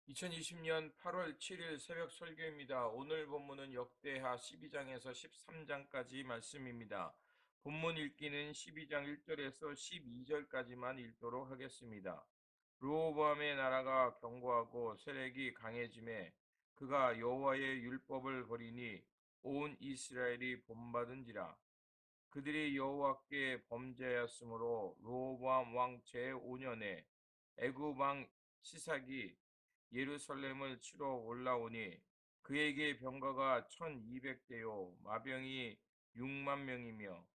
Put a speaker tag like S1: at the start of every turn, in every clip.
S1: 2020년 8월 7일 새벽 설교입니다. 오늘 본문은 역대하 12장에서 13장까지 말씀입니다. 본문 읽기는 12장 1절에서 12절까지만 읽도록 하겠습니다. 르호보암의 나라가 견고하고 세력이 강해짐에 그가 여호와의 율법을 버리니 온 이스라엘이 본받은지라. 그들이 여호와께 범죄하였으므로 르호보암 왕 제5년에 애굽 왕 시삭이 예루살렘을 치러 올라오니 그에게 병거가 1200대요 마병이 6만 명이며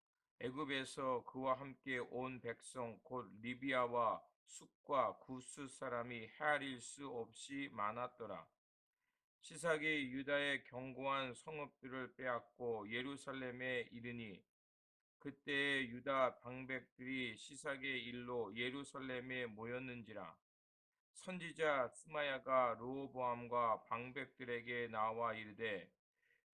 S1: 애굽에서 그와 함께 온 백성 곧 리비아와 숫과 구스 사람이 헤아릴 수 없이 많았더라. 시삭이 유다의 견고한 성읍들을 빼앗고 예루살렘에 이르니 그때 유다 방백들이 시삭의 일로 예루살렘에 모였는지라. 선지자 스마야가 르호보암과 방백들에게 나와 이르되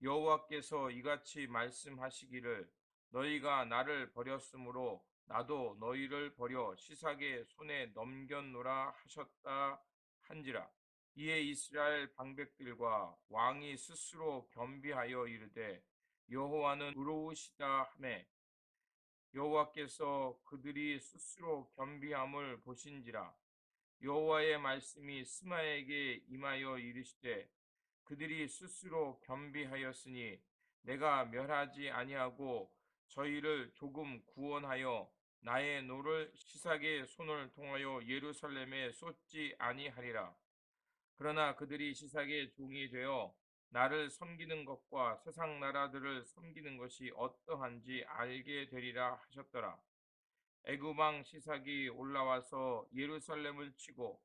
S1: 여호와께서 이같이 말씀하시기를 너희가 나를 버렸으므로 나도 너희를 버려 시삭의 손에 넘겼노라 하셨다 한지라. 이에 이스라엘 방백들과 왕이 스스로 겸비하여 이르되 여호와는 의로우시다 하매 여호와께서 그들이 스스로 겸비함을 보신지라. 여호와의 말씀이 스마에게 임하여 이르시되 그들이 스스로 겸비하였으니 내가 멸하지 아니하고 저희를 조금 구원하여 나의 노를 시삭의 손을 통하여 예루살렘에 쏟지 아니하리라. 그러나 그들이 시삭의 종이 되어 나를 섬기는 것과 세상 나라들을 섬기는 것이 어떠한지 알게 되리라 하셨더라. 애굽 왕 시삭이 올라와서 예루살렘을 치고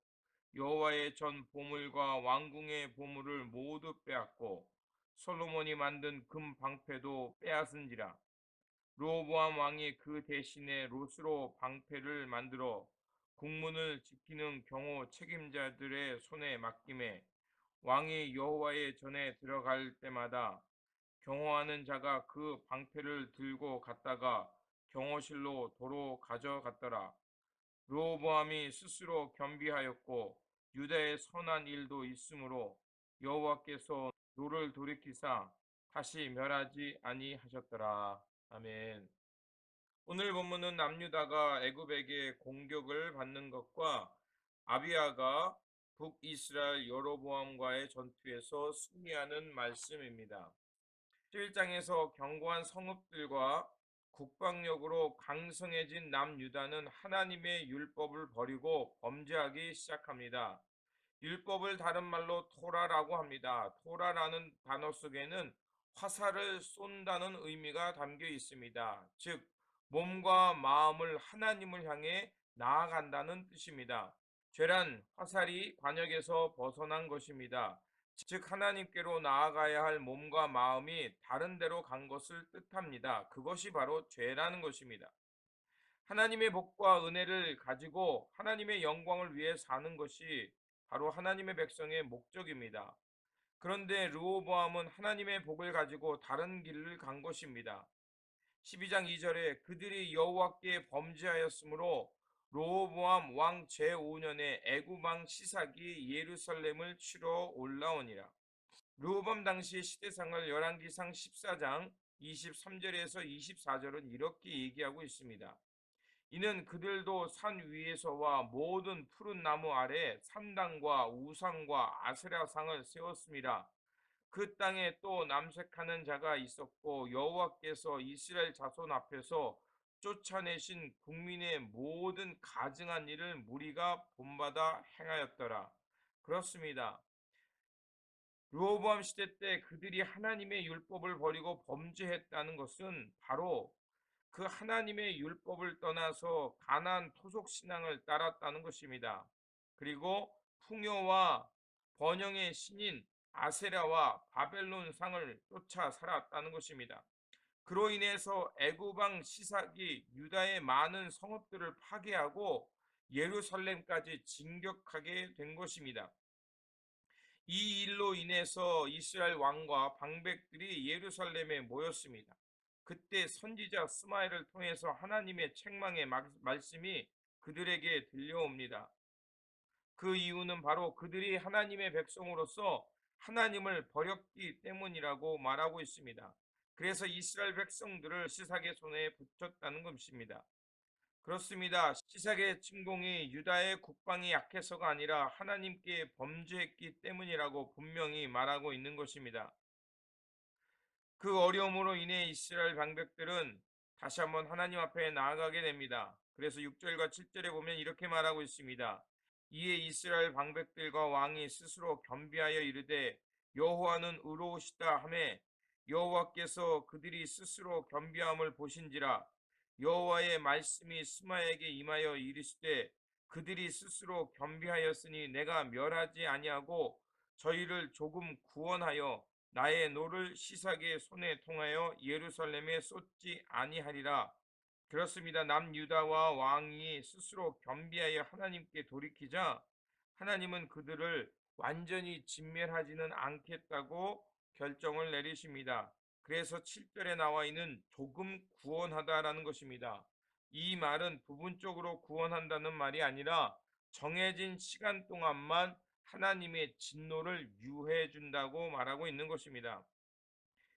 S1: 여호와의 전 보물과 왕궁의 보물을 모두 빼앗고 솔로몬이 만든 금 방패도 빼앗은지라. 르호보암 왕이 그 대신에 롯으로 방패를 만들어 국문을 지키는 경호 책임자들의 손에 맡김에 왕이 여호와의 전에 들어갈 때마다 경호하는 자가 그 방패를 들고 갔다가 경호실로 도로 가져갔더라. 르호보암이 스스로 겸비하였고 유다의 선한 일도 있으므로 여호와께서 노를 돌이키사 다시 멸하지 아니하셨더라. 아멘. 오늘 본문은 남유다가 애굽에게 공격을 받는 것과 아비야가 북이스라엘 여로보암과의 전투에서 승리하는 말씀입니다. 11장에서 견고한 성읍들과 국방력으로 강성해진 남유다는 하나님의 율법을 버리고 범죄하기 시작합니다. 율법을 다른 말로 토라라고 합니다. 토라라는 단어 속에는 화살을 쏜다는 의미가 담겨 있습니다. 즉, 몸과 마음을 하나님을 향해 나아간다는 뜻입니다. 죄란 화살이 관역에서 벗어난 것입니다. 즉 하나님께로 나아가야 할 몸과 마음이 다른 데로 간 것을 뜻합니다. 그것이 바로 죄라는 것입니다. 하나님의 복과 은혜를 가지고 하나님의 영광을 위해 사는 것이 바로 하나님의 백성의 목적입니다. 그런데 르호보암은 하나님의 복을 가지고 다른 길을 간 것입니다. 12장 2절에 그들이 여호와께 범죄하였으므로 르호보암 왕 제5년에 애굽 왕 시삭이 예루살렘을 치러 올라오니라. 르호보암 당시의 시대상을 열왕기상 14장 23절에서 24절은 이렇게 얘기하고 있습니다. 이는 그들도 산 위에서와 모든 푸른 나무 아래 산당과 우상과 아세라상을 세웠습니다. 그 땅에 또 남색하는 자가 있었고 여호와께서 이스라엘 자손 앞에서 쫓아내신 국민의 모든 가증한 일을 무리가 본받아 행하였더라. 그렇습니다. 르호보암 시대 때 그들이 하나님의 율법을 버리고 범죄했다는 것은 바로 그 하나님의 율법을 떠나서 가나안 토속 신앙을 따랐다는 것입니다. 그리고 풍요와 번영의 신인 아세라와 바벨론 상을 쫓아 살았다는 것입니다. 그로 인해서 애굽 왕 시삭이 유다의 많은 성읍들을 파괴하고 예루살렘까지 진격하게 된 것입니다. 이 일로 인해서 이스라엘 왕과 방백들이 예루살렘에 모였습니다. 그때 선지자 스마엘을 통해서 하나님의 책망의 말씀이 그들에게 들려옵니다. 그 이유는 바로 그들이 하나님의 백성으로서 하나님을 버렸기 때문이라고 말하고 있습니다. 그래서 이스라엘 백성들을 시삭의 손에 붙였다는 것입니다. 그렇습니다. 시삭의 침공이 유다의 국방이 약해서가 아니라 하나님께 범죄했기 때문이라고 분명히 말하고 있는 것입니다. 그 어려움으로 인해 이스라엘 방백들은 다시 한번 하나님 앞에 나아가게 됩니다. 그래서 6절과 7절에 보면 이렇게 말하고 있습니다. 이에 이스라엘 방백들과 왕이 스스로 겸비하여 이르되 여호와는 의로우시다 하매 여호와께서 그들이 스스로 겸비함을 보신지라 여호와의 말씀이 스마에게 임하여 이르시되 그들이 스스로 겸비하였으니 내가 멸하지 아니하고 저희를 조금 구원하여 나의 노를 시삭의 손에 통하여 예루살렘에 쏟지 아니하리라. 그렇습니다. 남유다와 왕이 스스로 겸비하여 하나님께 돌이키자 하나님은 그들을 완전히 진멸하지는 않겠다고 결정을 내리십니다. 그래서 7절에 나와 있는 조금 구원하다라는 것입니다. 이 말은 부분적으로 구원한다는 말이 아니라 정해진 시간 동안만 하나님의 진노를 유해해 준다고 말하고 있는 것입니다.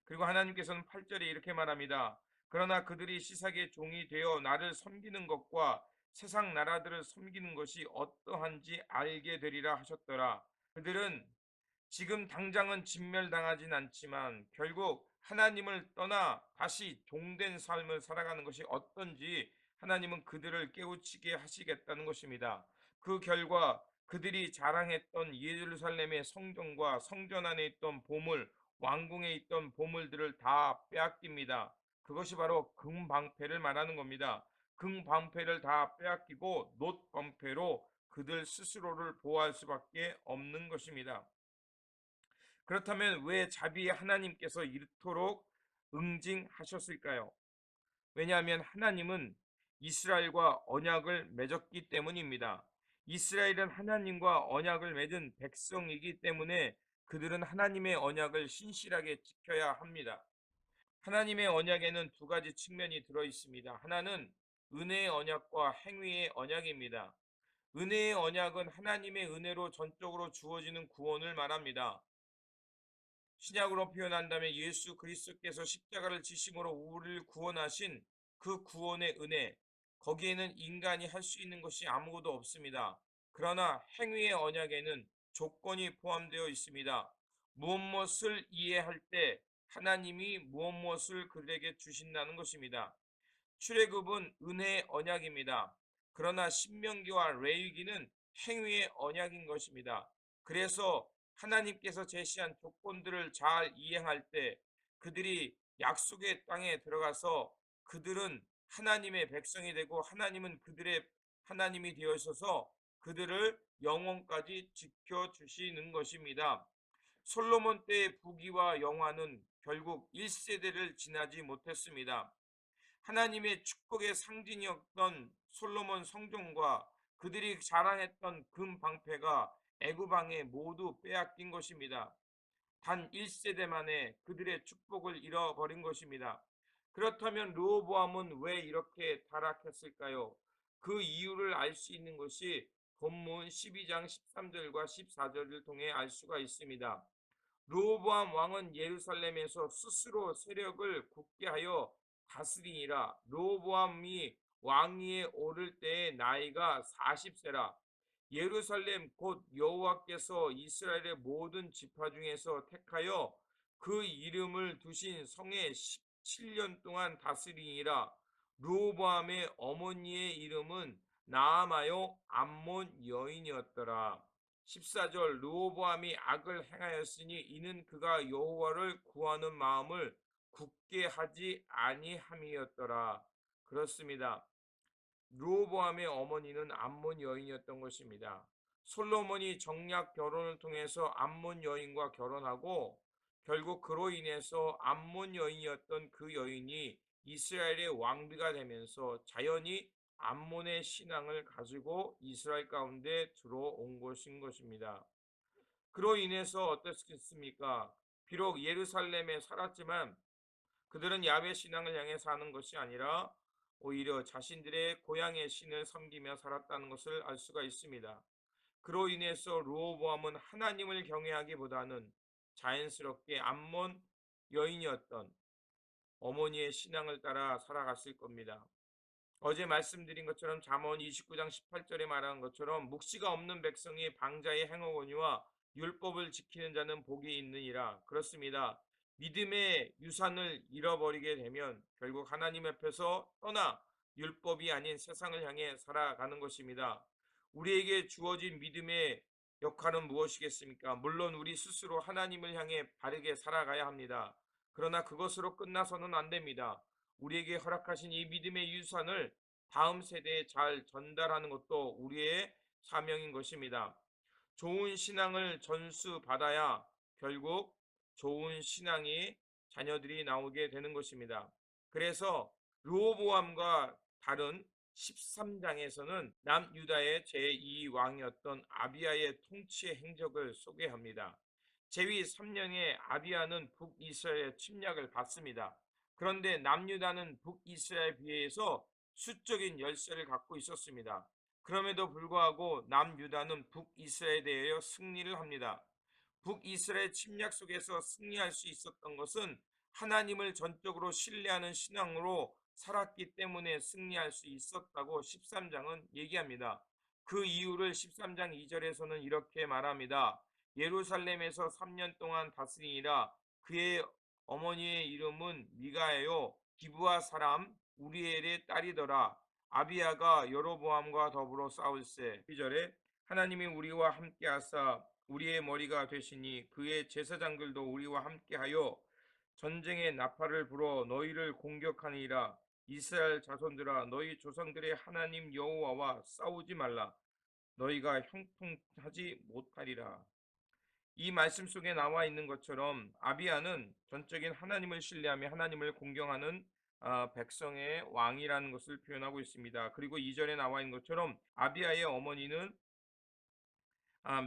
S1: 그리고 하나님께서는 8절에 이렇게 말합니다. 그러나 그들이 시삭의 종이 되어 나를 섬기는 것과 세상 나라들을 섬기는 것이 어떠한지 알게 되리라 하셨더라. 그들은 지금 당장은 진멸당하진 않지만 결국 하나님을 떠나 다시 종된 삶을 살아가는 것이 어떤지 하나님은 그들을 깨우치게 하시겠다는 것입니다. 그 결과 그들이 자랑했던 예루살렘의 성전과 성전 안에 있던 보물, 왕궁에 있던 보물들을 다 빼앗깁니다. 그것이 바로 금방패를 말하는 겁니다. 금방패를 다 빼앗기고 놋방패로 그들 스스로를 보호할 수밖에 없는 것입니다. 그렇다면 왜 자비의 하나님께서 이토록 응징하셨을까요? 왜냐하면 하나님은 이스라엘과 언약을 맺었기 때문입니다. 이스라엘은 하나님과 언약을 맺은 백성이기 때문에 그들은 하나님의 언약을 신실하게 지켜야 합니다. 하나님의 언약에는 두 가지 측면이 들어 있습니다. 하나는 은혜의 언약과 행위의 언약입니다. 은혜의 언약은 하나님의 은혜로 전적으로 주어지는 구원을 말합니다. 신약으로 표현한다면 예수 그리스도께서 십자가를 지심으로 우리를 구원하신 그 구원의 은혜, 거기에는 인간이 할 수 있는 것이 아무것도 없습니다. 그러나 행위의 언약에는 조건이 포함되어 있습니다. 무엇을 이해할 때 하나님이 무엇을 그들에게 주신다는 것입니다. 출애굽은 은혜의 언약입니다. 그러나 신명기와 레위기는 행위의 언약인 것입니다. 그래서 하나님께서 제시한 조건들을 잘 이행할 때 그들이 약속의 땅에 들어가서 그들은 하나님의 백성이 되고 하나님은 그들의 하나님이 되어 있어서 그들을 영원까지 지켜주시는 것입니다. 솔로몬 때의 부귀와 영화는 결국 1세대를 지나지 못했습니다. 하나님의 축복의 상징이었던 솔로몬 성전과 그들이 자랑했던 금 방패가 애굽 왕에 모두 빼앗긴 것입니다. 단 1세대 만에 그들의 축복을 잃어버린 것입니다. 그렇다면 르호보암은 왜 이렇게 타락했을까요? 그 이유를 알 수 있는 것이 본문 12장 13절과 14절을 통해 알 수가 있습니다. 르호보암 왕은 예루살렘에서 스스로 세력을 굳게 하여 다스리니라. 르호보암이 왕위에 오를 때의 나이가 40세라. 예루살렘 곧 여호와께서 이스라엘의 모든 지파 중에서 택하여 그 이름을 두신 성에 17년 동안 다스리니라. 르호보암의 어머니의 이름은 나아마요 암몬 여인이었더라. 14절 르호보암이 악을 행하였으니 이는 그가 여호와를 구하는 마음을 굳게 하지 아니함이었더라. 그렇습니다. 르호보암의 어머니는 암몬 여인이었던 것입니다. 솔로몬이 정략 결혼을 통해서 암몬 여인과 결혼하고 결국 그로 인해서 암몬 여인이었던 그 여인이 이스라엘의 왕비가 되면서 자연히 암몬의 신앙을 가지고 이스라엘 가운데 들어온 것인 것입니다. 그로 인해서 어떻겠습니까? 비록 예루살렘에 살았지만 그들은 야훼 신앙을 향해 사는 것이 아니라 오히려 자신들의 고향의 신을 섬기며 살았다는 것을 알 수가 있습니다. 그로 인해서 르호보암은 하나님을 경외하기보다는 자연스럽게 암몬 여인이었던 어머니의 신앙을 따라 살아갔을 겁니다. 어제 말씀드린 것처럼 잠언 29장 18절에 말한 것처럼 묵시가 없는 백성이 방자의 행어거니와 율법을 지키는 자는 복이 있느니라. 그렇습니다. 믿음의 유산을 잃어버리게 되면 결국 하나님 앞에서 떠나 율법이 아닌 세상을 향해 살아가는 것입니다. 우리에게 주어진 믿음의 역할은 무엇이겠습니까? 물론 우리 스스로 하나님을 향해 바르게 살아가야 합니다. 그러나 그것으로 끝나서는 안 됩니다. 우리에게 허락하신 이 믿음의 유산을 다음 세대에 잘 전달하는 것도 우리의 사명인 것입니다. 좋은 신앙을 전수받아야 결국 좋은 신앙이 자녀들이 나오게 되는 것입니다. 그래서 르호보암과 다른 13장에서는 남유다의 제2왕이었던 아비야의 통치의 행적을 소개합니다. 제위 3년에 아비야는 북이스라엘의 침략을 받습니다. 그런데 남유다는 북이스라엘에 비해서 수적인 열세를 갖고 있었습니다. 그럼에도 불구하고 남유다는 북이스라엘에 대하여 승리를 합니다. 북이스라엘 침략 속에서 승리할 수 있었던 것은 하나님을 전적으로 신뢰하는 신앙으로 살았기 때문에 승리할 수 있었다고 13장은 얘기합니다. 그 이유를 13장 2절에서는 이렇게 말합니다. 예루살렘에서 3년 동안 다스리니라. 그의 어머니의 이름은 미가예요. 기브아 사람 우리엘의 딸이더라. 아비야가 여로보암과 더불어 싸울세. 2절에 하나님이 우리와 함께 하사 우리의 머리가 되시니 그의 제사장들도 우리와 함께하여 전쟁의 나팔을 불어 너희를 공격하니라. 이스라엘 자손들아 너희 조상들의 하나님 여호와와 싸우지 말라. 너희가 형통하지 못하리라. 이 말씀 속에 나와 있는 것처럼 아비야는 전적인 하나님을 신뢰하며 하나님을 공경하는 백성의 왕이라는 것을 표현하고 있습니다. 그리고 2절에 나와 있는 것처럼 아비야의 어머니는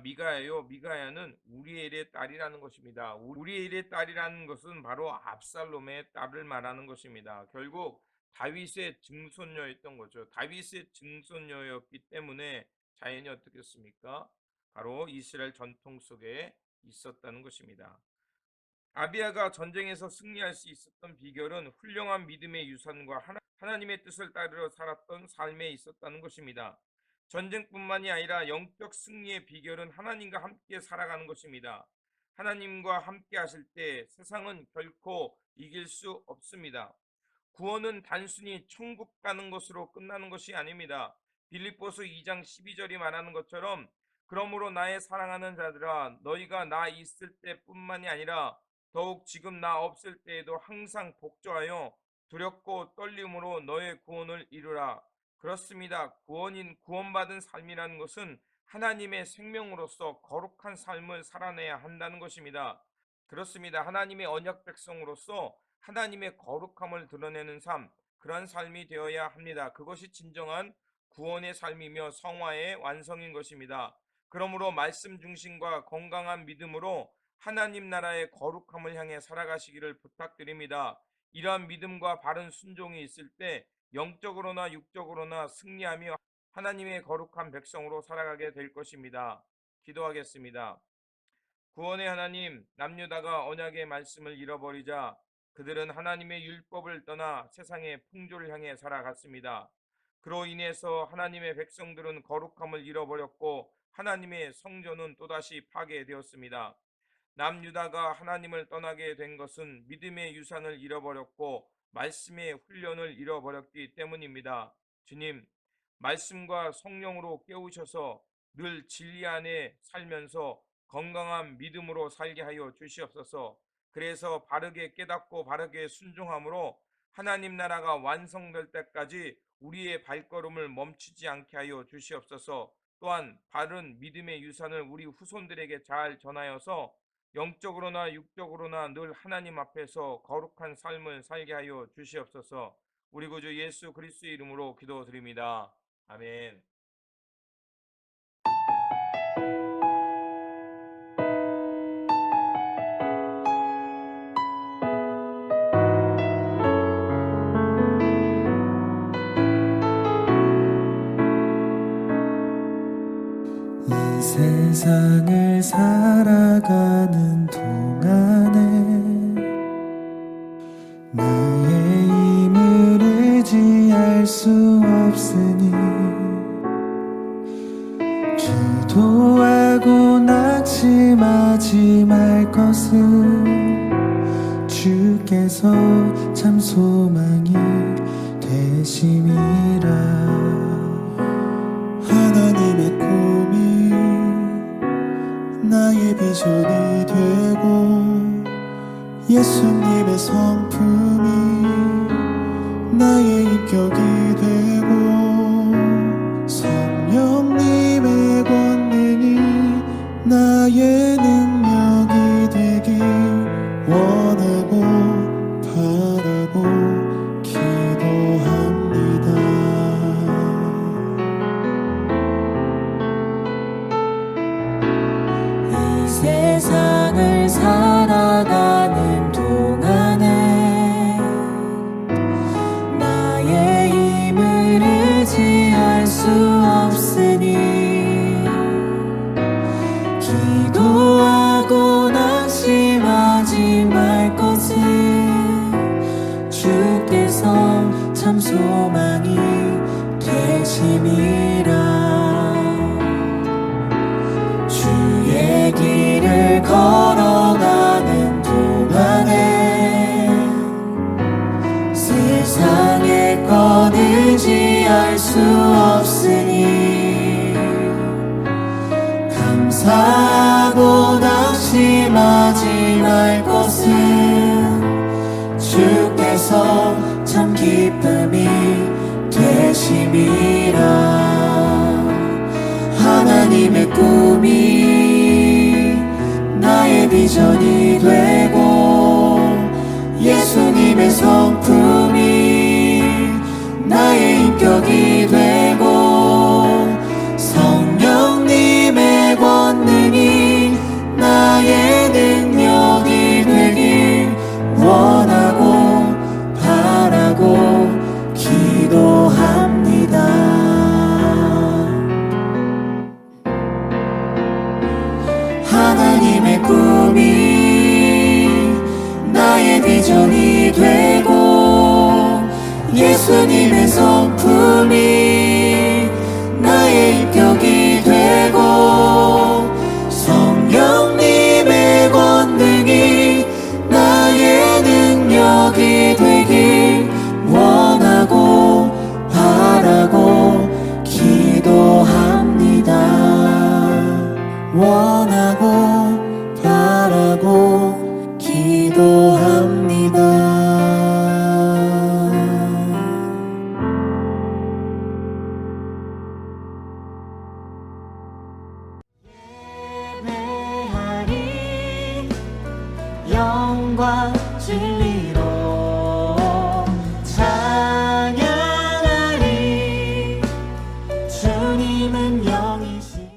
S1: 미가야요. 미가야는 우리엘의 딸이라는 것입니다. 우리엘의 딸이라는 것은 바로 압살롬의 딸을 말하는 것입니다. 결국 다윗의 증손녀였던 거죠. 다윗의 증손녀였기 때문에 자연이 어떻겠습니까? 바로 이스라엘 전통 속에 있었다는 것입니다. 아비야가 전쟁에서 승리할 수 있었던 비결은 훌륭한 믿음의 유산과 하나님의 뜻을 따르러 살았던 삶에 있었다는 것입니다. 전쟁뿐만이 아니라 영적 승리의 비결은 하나님과 함께 살아가는 것입니다. 하나님과 함께 하실 때 세상은 결코 이길 수 없습니다. 구원은 단순히 천국 가는 것으로 끝나는 것이 아닙니다. 빌립보서 2장 12절이 말하는 것처럼 그러므로 나의 사랑하는 자들아 너희가 나 있을 때뿐만이 아니라 더욱 지금 나 없을 때에도 항상 복종하여 두렵고 떨림으로 너의 구원을 이루라. 그렇습니다. 구원받은 삶이라는 것은 하나님의 생명으로서 거룩한 삶을 살아내야 한다는 것입니다. 그렇습니다. 하나님의 언약 백성으로서 하나님의 거룩함을 드러내는 삶, 그러한 삶이 되어야 합니다. 그것이 진정한 구원의 삶이며 성화의 완성인 것입니다. 그러므로 말씀 중심과 건강한 믿음으로 하나님 나라의 거룩함을 향해 살아가시기를 부탁드립니다. 이러한 믿음과 바른 순종이 있을 때 영적으로나 육적으로나 승리하며 하나님의 거룩한 백성으로 살아가게 될 것입니다. 기도하겠습니다. 구원의 하나님, 남유다가 언약의 말씀을 잃어버리자 그들은 하나님의 율법을 떠나 세상의 풍조를 향해 살아갔습니다. 그로 인해서 하나님의 백성들은 거룩함을 잃어버렸고 하나님의 성전은 또다시 파괴되었습니다. 남유다가 하나님을 떠나게 된 것은 믿음의 유산을 잃어버렸고 말씀의 훈련을 잃어버렸기 때문입니다. 주님, 말씀과 성령으로 깨우셔서 늘 진리 안에 살면서 건강한 믿음으로 살게 하여 주시옵소서. 그래서 바르게 깨닫고 바르게 순종함으로 하나님 나라가 완성될 때까지 우리의 발걸음을 멈추지 않게 하여 주시옵소서. 또한 바른 믿음의 유산을 우리 후손들에게 잘 전하여서 영적으로나 육적으로나 늘 하나님 앞에서 거룩한 삶을 살게 하여 주시옵소서. 우리 구주 예수 그리스도의 이름으로 기도드립니다. 아멘.
S2: 세상을 살아가는 동안에 나의 힘을 의지할 수 없으니 기도하고 낙심하지 말 것을 주께서 참 소망이 되심이라. 하나님의 꿈이 나의 비전이 되고 예수님의 성품이 나의 인격이 되고 성령님의 권능이 나의 능력이 되길 원하고 바라고 기도합니다. 이 세상을 살아가는 동안에 나의 힘을 의지할 수 없으니 기도하고 낙심하지 말 것을 주께서 참 소망이 되심이라. 주의 길을 걸어가는 동안에 세상의 것 의지할 수 없으니 감사하고 낙심하지 말 것은 주께서 참 기쁨이 되심이라. 하나님의 꿈이 나의 비전이 되고 예수님의 성품이 나의 인격이 되고 성령님의 권능이 나의 능력이 되길 원하고 바라고 기도합니다. 하나님의 꿈이 나의 비전이 되고 예수님의 성품이 나의 인격이 되고 성령님의 권능이 나의 능력이 되길 원하고 바라고 기도합니다. 원하고 바라고 기도합니다. 예배하리 영광 진리